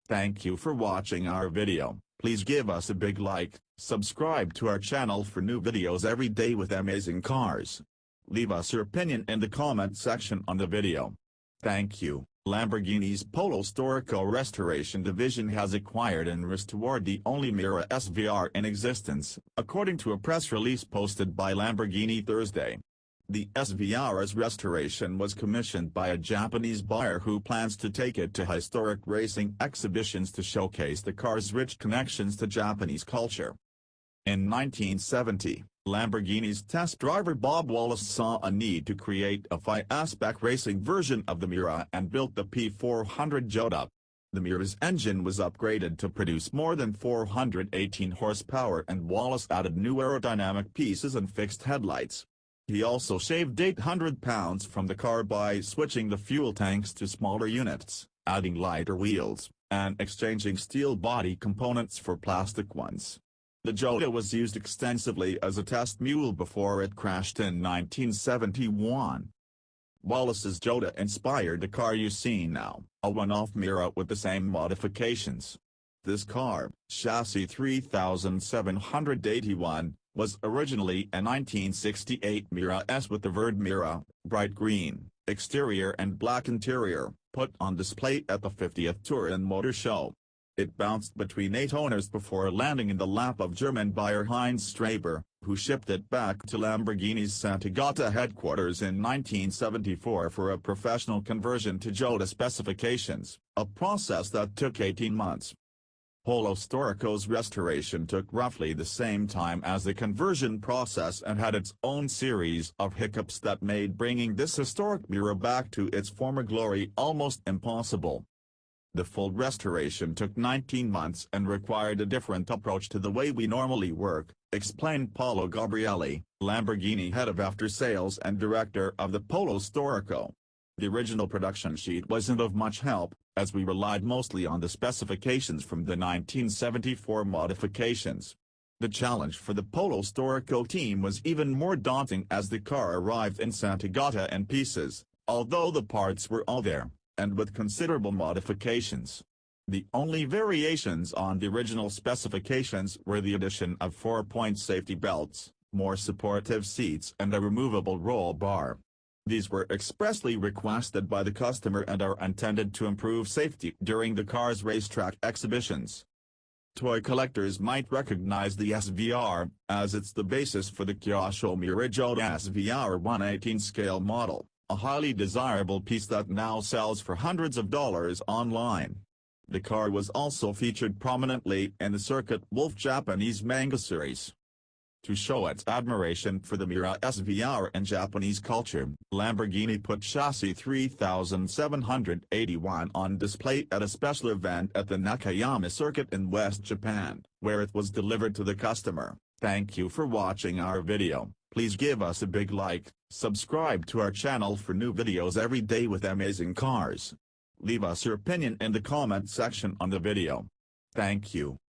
Thank you for watching our video. Please give us a big like, subscribe to our channel for new videos every day with amazing cars. Leave us your opinion in the comment section on the video. Thank you. Lamborghini's Polo Storico restoration division has acquired and restored the only Miura SVR in existence, according to a press release posted by Lamborghini Thursday. The SVR's restoration was commissioned by a Japanese buyer who plans to take it to historic racing exhibitions to showcase the car's rich connections to Japanese culture. In 1970, Lamborghini's test driver Bob Wallace saw a need to create a FIA-spec racing version of the Miura and built the P400 Jota. The Miura's engine was upgraded to produce more than 418 horsepower, and Wallace added new aerodynamic pieces and fixed headlights. He also shaved 800 pounds from the car by switching the fuel tanks to smaller units, adding lighter wheels, and exchanging steel body components for plastic ones. The Jota was used extensively as a test mule before it crashed in 1971. Wallace's Jota inspired the car you see now, a one-off Miura with the same modifications. This car, chassis 3781, was originally a 1968 Miura S with the word Miura, bright green, exterior and black interior, put on display at the 50th Touring Motor Show. It bounced between 8 owners before landing in the lap of German buyer Heinz Straber, who shipped it back to Lamborghini's Sant'Agata headquarters in 1974 for a professional conversion to Jota specifications, a process that took 18 months. Polo Storico's restoration took roughly the same time as the conversion process and had its own series of hiccups that made bringing this historic Miura back to its former glory almost impossible. The full restoration took 19 months and required a different approach to the way we normally work, explained Paolo Gabrielli, Lamborghini head of after-sales and director of the Polo Storico. The original production sheet wasn't of much help, as we relied mostly on the specifications from the 1974 modifications. The challenge for the Polo Storico team was even more daunting as the car arrived in Sant'Agata in pieces, although the parts were all there, and with considerable modifications. The only variations on the original specifications were the addition of 4-point safety belts, more supportive seats and a removable roll bar. These were expressly requested by the customer and are intended to improve safety during the car's racetrack exhibitions. Toy collectors might recognize the SVR, as it's the basis for the Kyosho Miura Jota SVR 1/18 scale model, a highly desirable piece that now sells for hundreds of dollars online. The car was also featured prominently in the Circuit Wolf Japanese manga series. To show its admiration for the Miura SVR and Japanese culture, Lamborghini put chassis 3781 on display at a special event at the Nakayama Circuit in West Japan, where it was delivered to the customer. Thank you for watching our video. Please give us a big like, subscribe to our channel for new videos every day with amazing cars. Leave us your opinion in the comment section on the video. Thank you.